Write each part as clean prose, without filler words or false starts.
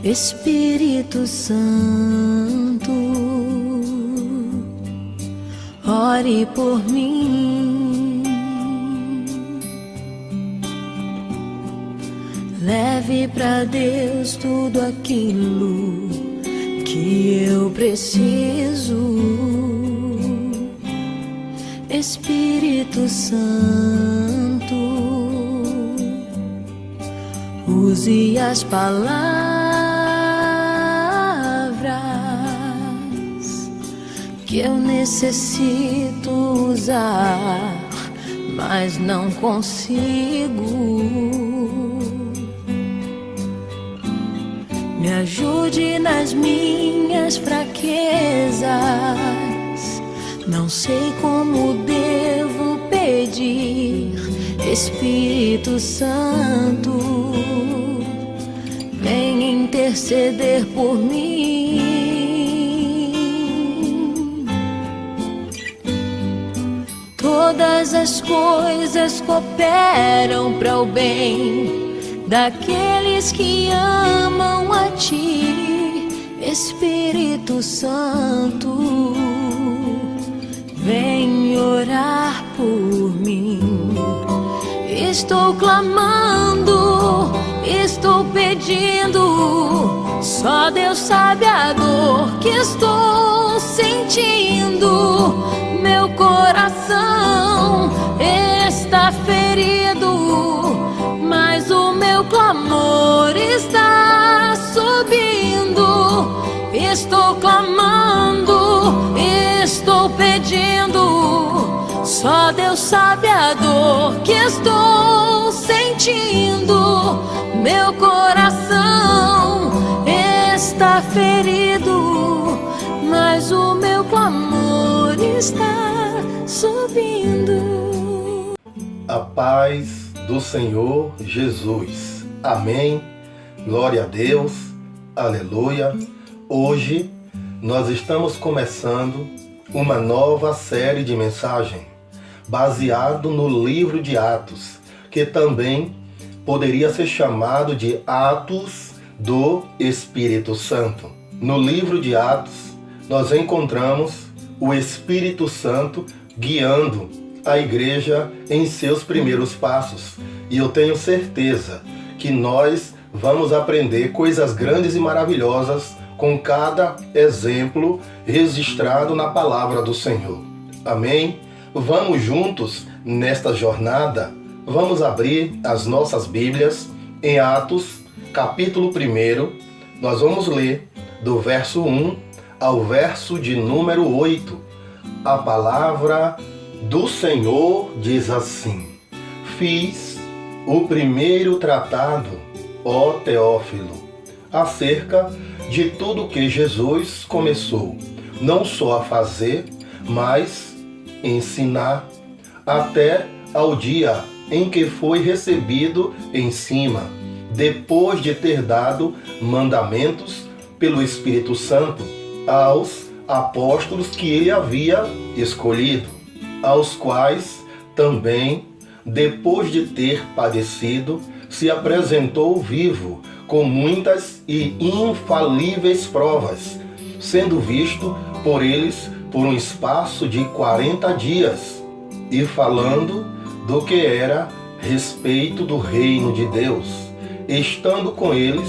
Espírito Santo, ore por mim, leve pra Deus tudo aquilo que eu preciso. Espírito Santo, use as palavras que eu necessito usar, mas não consigo. Me ajude nas minhas fraquezas, não sei como devo pedir. Espírito Santo, vem interceder por mim. Todas as coisas cooperam para o bem daqueles que amam a Ti. Espírito Santo, vem orar por mim. Estou clamando, estou pedindo, só Deus sabe a dor que estou sentindo. Meu coração está ferido, mas o meu clamor está subindo. Estou clamando, estou pedindo, só Deus sabe a dor que estou sentindo. Meu coração está ferido, mas o meu clamor está subindo. A paz do Senhor Jesus. Amém. Glória a Deus. Aleluia. Hoje nós estamos começando uma nova série de mensagem baseado no livro de Atos, que também poderia ser chamado de Atos do Espírito Santo. No livro de Atos, nós encontramos o Espírito Santo guiando a igreja em seus primeiros passos. E eu tenho certeza que nós vamos aprender coisas grandes e maravilhosas com cada exemplo registrado na palavra do Senhor. Amém? Vamos juntos nesta jornada. Vamos abrir as nossas Bíblias em Atos, capítulo 1. Nós vamos ler do verso 1 ao verso de número 8. A palavra do Senhor diz assim: Fiz o primeiro tratado, ó Teófilo, acerca de tudo que Jesus começou, não só a fazer, mas ensinar, até ao dia em que foi recebido em cima, depois de ter dado mandamentos pelo Espírito Santo aos apóstolos que ele havia escolhido, aos quais também, depois de ter padecido, se apresentou vivo, com muitas e infalíveis provas, sendo visto por eles por um espaço de 40 dias, e falando do que era respeito do reino de Deus. Estando com eles,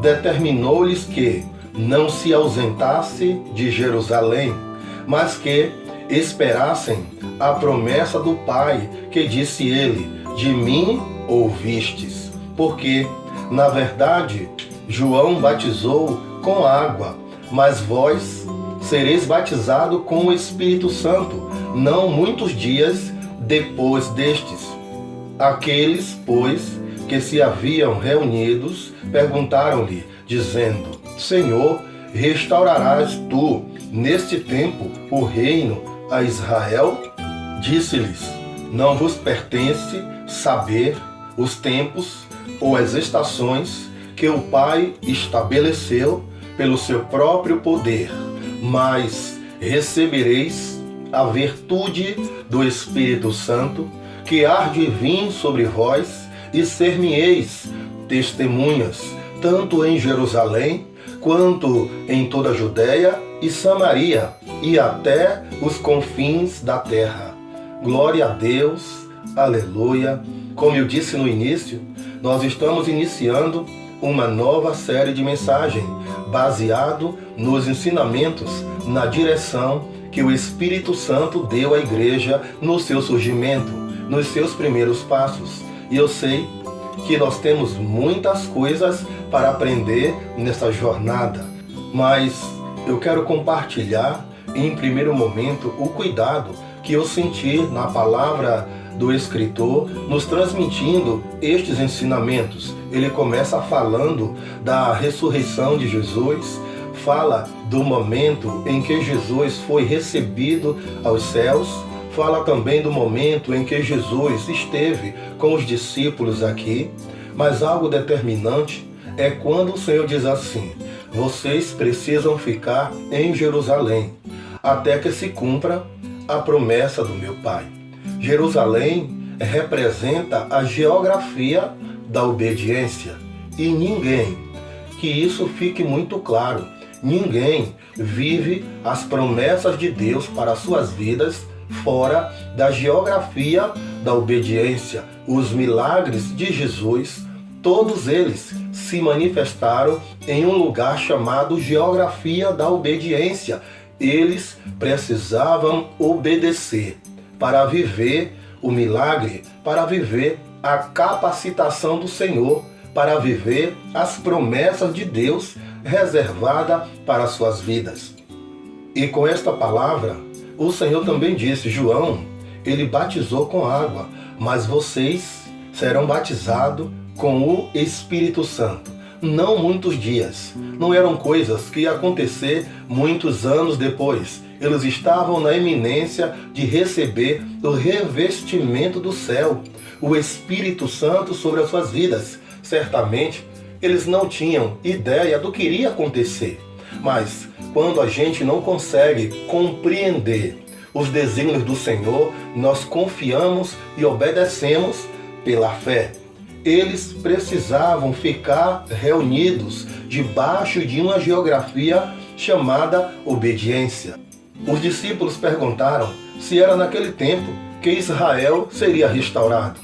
determinou-lhes que não se ausentasse de Jerusalém, mas que esperassem a promessa do Pai, que disse ele: de mim ouvistes. Porque, na verdade, João batizou com água, mas vós sereis batizado com o Espírito Santo, não muitos dias depois destes. Aqueles, pois, que se haviam reunidos, perguntaram-lhe, dizendo: Senhor, restaurarás tu, neste tempo, o reino a Israel? Disse-lhes: Não vos pertence saber os tempos ou as estações que o Pai estabeleceu pelo seu próprio poder, mas recebereis a virtude do Espírito Santo, que há de vir sobre vós, e ser-me-eis testemunhas, tanto em Jerusalém, quanto em toda a Judéia e Samaria, e até os confins da terra. Glória a Deus, aleluia. Como eu disse no início, nós estamos iniciando uma nova série de mensagens, baseado nos ensinamentos, na direção que o Espírito Santo deu à igreja no seu surgimento, nos seus primeiros passos. E eu sei que nós temos muitas coisas para aprender nessa jornada, mas eu quero compartilhar, em primeiro momento, o cuidado que eu senti na palavra do escritor, nos transmitindo estes ensinamentos. Ele começa falando da ressurreição de Jesus, fala do momento em que Jesus foi recebido aos céus, fala também do momento em que Jesus esteve com os discípulos aqui, mas algo determinante é quando o Senhor diz assim: vocês precisam ficar em Jerusalém, até que se cumpra a promessa do meu Pai. Jerusalém representa a geografia da obediência. E ninguém, que isso fique muito claro, ninguém vive as promessas de Deus para suas vidas fora da geografia da obediência. Os milagres de Jesus, todos eles se manifestaram em um lugar chamado geografia da obediência. Eles precisavam obedecer para viver o milagre, para viver a capacitação do Senhor, para viver as promessas de Deus reservada para as suas vidas. E com esta palavra, o Senhor também disse: João, ele batizou com água, mas vocês serão batizados com o Espírito Santo. Não muitos dias, não eram coisas que iam acontecer muitos anos depois. Eles estavam na iminência de receber o revestimento do céu, o Espírito Santo sobre as suas vidas. Certamente, eles não tinham ideia do que iria acontecer. Mas, quando a gente não consegue compreender os desígnios do Senhor, nós confiamos e obedecemos pela fé. Eles precisavam ficar reunidos debaixo de uma geografia chamada obediência. Os discípulos perguntaram se era naquele tempo que Israel seria restaurado.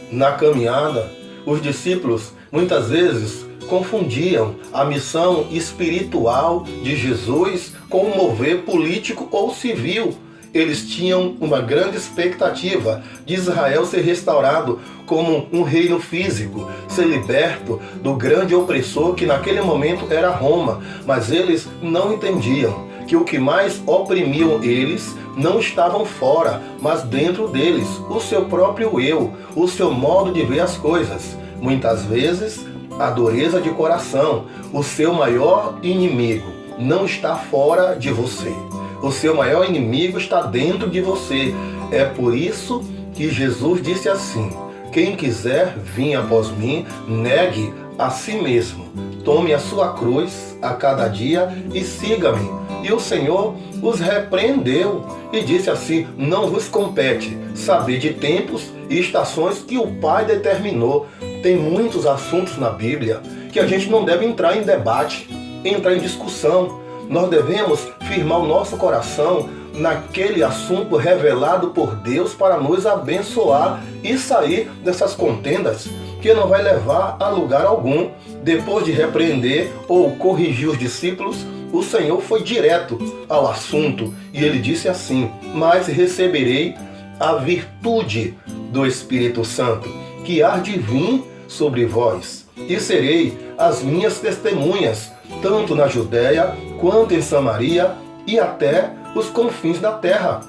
Na caminhada, os discípulos muitas vezes confundiam a missão espiritual de Jesus com um mover político ou civil. Eles tinham uma grande expectativa de Israel ser restaurado como um reino físico, ser liberto do grande opressor que naquele momento era Roma. Mas eles não entendiam que o que mais oprimiam eles não estavam fora, mas dentro deles, o seu próprio eu, o seu modo de ver as coisas. Muitas vezes, a dureza de coração, o seu maior inimigo, não está fora de você. O seu maior inimigo está dentro de você. É por isso que Jesus disse assim: quem quiser vir após mim, negue a si mesmo. Tome a sua cruz a cada dia e siga-me. E o Senhor os repreendeu e disse assim: não vos compete saber de tempos e estações que o Pai determinou. Tem muitos assuntos na Bíblia que a gente não deve entrar em debate, entrar em discussão. Nós devemos firmar o nosso coração naquele assunto revelado por Deus para nos abençoar e sair dessas contendas que não vai levar a lugar algum. Depois de repreender ou corrigir os discípulos, o Senhor foi direto ao assunto e ele disse assim: mas receberei a virtude do Espírito Santo, que há de vir sobre vós, e serei as minhas testemunhas, tanto na Judéia quanto em Samaria e até os confins da terra.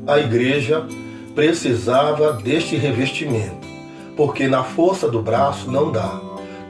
A igreja precisava deste revestimento, porque na força do braço não dá.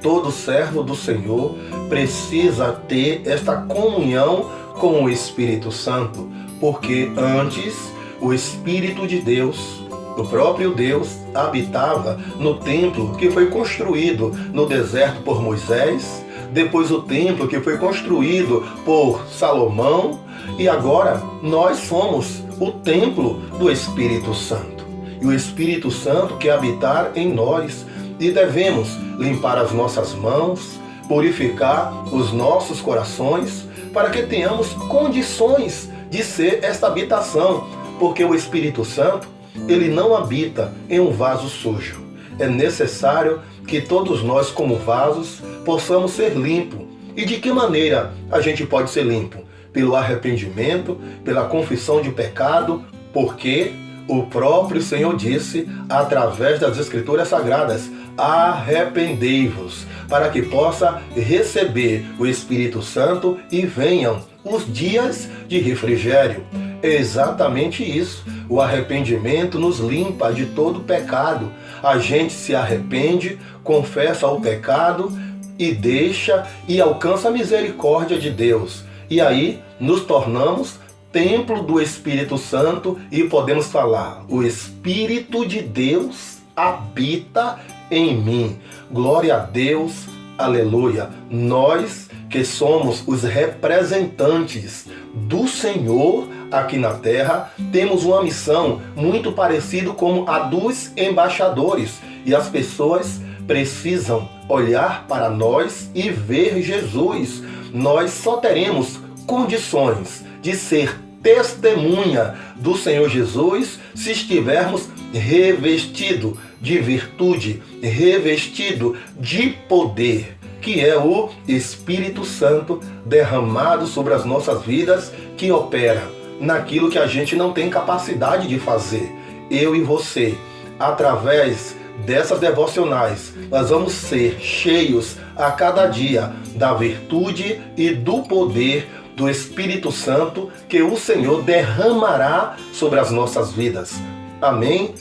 Todo servo do Senhor precisa ter esta comunhão com o Espírito Santo, porque antes o Espírito de Deus, o próprio Deus, habitava no templo que foi construído no deserto por Moisés, depois o templo que foi construído por Salomão, e agora nós somos o templo do Espírito Santo. E o Espírito Santo quer habitar em nós, e devemos limpar as nossas mãos, purificar os nossos corações para que tenhamos condições de ser esta habitação, porque o Espírito Santo, ele não habita em um vaso sujo. É necessário que todos nós, como vasos, possamos ser limpos. E de que maneira a gente pode ser limpo? Pelo arrependimento, pela confissão de pecado, porque o próprio Senhor disse, através das Escrituras Sagradas, arrependei-vos, para que possa receber o Espírito Santo e venham os dias de refrigério. É exatamente isso. O arrependimento nos limpa de todo pecado. A gente se arrepende, confessa o pecado e deixa e alcança a misericórdia de Deus. E aí nos tornamos templo do Espírito Santo e podemos falar: o Espírito de Deus habita em mim. Glória a Deus, aleluia. Nós que somos os representantes do Senhor aqui na terra, temos uma missão muito parecida com a dos embaixadores. E as pessoas precisam olhar para nós e ver Jesus. Nós só teremos condições de ser testemunha do Senhor Jesus se estivermos revestido de virtude, revestido de poder, que é o Espírito Santo derramado sobre as nossas vidas, que opera naquilo que a gente não tem capacidade de fazer. Eu e você, através dessas devocionais, nós vamos ser cheios a cada dia da virtude e do poder do Espírito Santo que o Senhor derramará sobre as nossas vidas. Amém?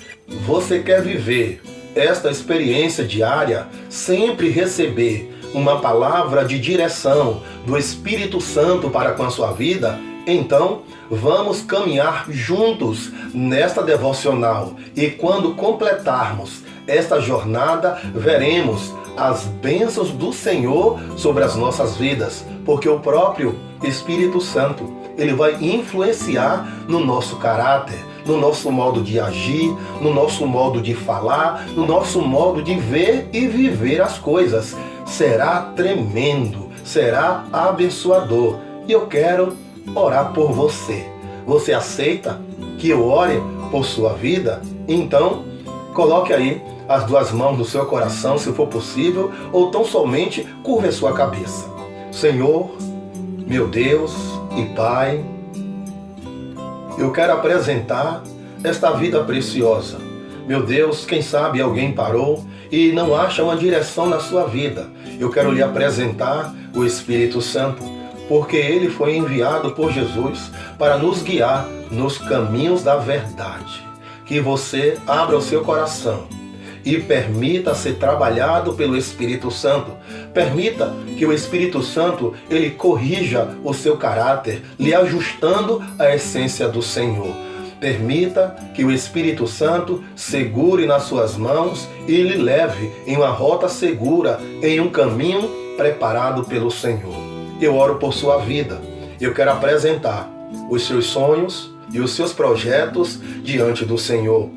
Você quer viver esta experiência diária, sempre receber uma palavra de direção do Espírito Santo para com a sua vida? Então, vamos caminhar juntos nesta devocional. E quando completarmos esta jornada, veremos as bênçãos do Senhor sobre as nossas vidas, porque o próprio Espírito Santo, ele vai influenciar no nosso caráter, no nosso modo de agir, no nosso modo de falar, no nosso modo de ver e viver as coisas. Será tremendo, será abençoador. E eu quero orar por você. Você aceita que eu ore por sua vida? Então, coloque aí as duas mãos no seu coração, se for possível, ou tão somente curve a sua cabeça. Senhor, meu Deus e Pai, eu quero apresentar esta vida preciosa. Meu Deus, quem sabe alguém parou e não acha uma direção na sua vida. Eu quero lhe apresentar o Espírito Santo, porque ele foi enviado por Jesus para nos guiar nos caminhos da verdade. Que você abra o seu coração e permita ser trabalhado pelo Espírito Santo. Permita que o Espírito Santo, ele corrija o seu caráter, lhe ajustando a essência do Senhor. Permita que o Espírito Santo segure nas suas mãos e lhe leve em uma rota segura, em um caminho preparado pelo Senhor. Eu oro por sua vida. Eu quero apresentar os seus sonhos e os seus projetos diante do Senhor.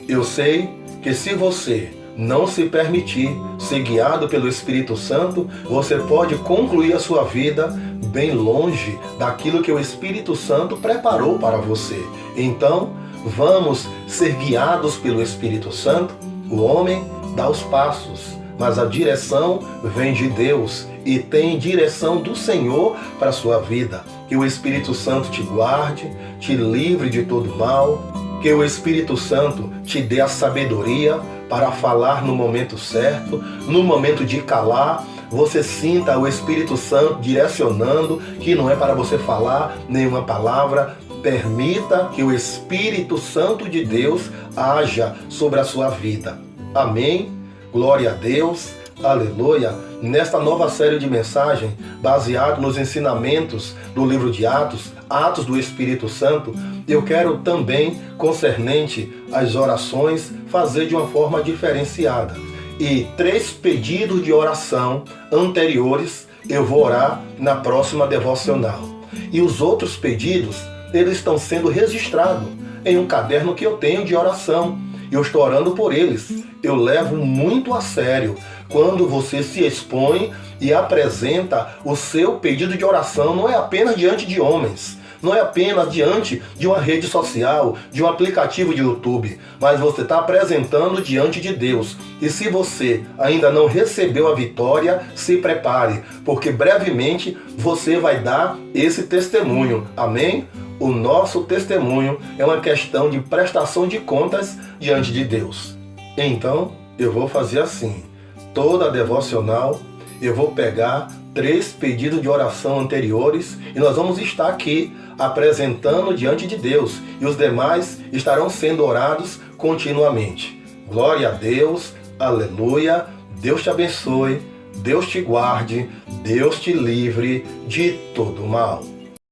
Eu sei que se você não se permitir ser guiado pelo Espírito Santo, você pode concluir a sua vida bem longe daquilo que o Espírito Santo preparou para você. Então, vamos ser guiados pelo Espírito Santo. O homem dá os passos, mas a direção vem de Deus e tem direção do Senhor para a sua vida. Que o Espírito Santo te guarde, te livre de todo mal. Que o Espírito Santo te dê a sabedoria para falar no momento certo, no momento de calar. Você sinta o Espírito Santo direcionando que não é para você falar nenhuma palavra. Permita que o Espírito Santo de Deus haja sobre a sua vida. Amém? Glória a Deus. Aleluia! Nesta nova série de mensagem, baseado nos ensinamentos do livro de Atos, Atos do Espírito Santo, eu quero também, concernente às orações, fazer de uma forma diferenciada. E 3 pedidos de oração anteriores eu vou orar na próxima devocional. E os outros pedidos, eles estão sendo registrados em um caderno que eu tenho de oração. Eu estou orando por eles. Eu levo muito a sério quando você se expõe e apresenta o seu pedido de oração, não é apenas diante de homens, não é apenas diante de uma rede social, de um aplicativo de YouTube, mas você está apresentando diante de Deus. E se você ainda não recebeu a vitória, se prepare, porque brevemente você vai dar esse testemunho. Amém? O nosso testemunho é uma questão de prestação de contas diante de Deus. Então, eu vou fazer assim. Toda a devocional, eu vou pegar 3 pedidos de oração anteriores e nós vamos estar aqui apresentando diante de Deus, e os demais estarão sendo orados continuamente. Glória a Deus, aleluia, Deus te abençoe, Deus te guarde, Deus te livre de todo mal.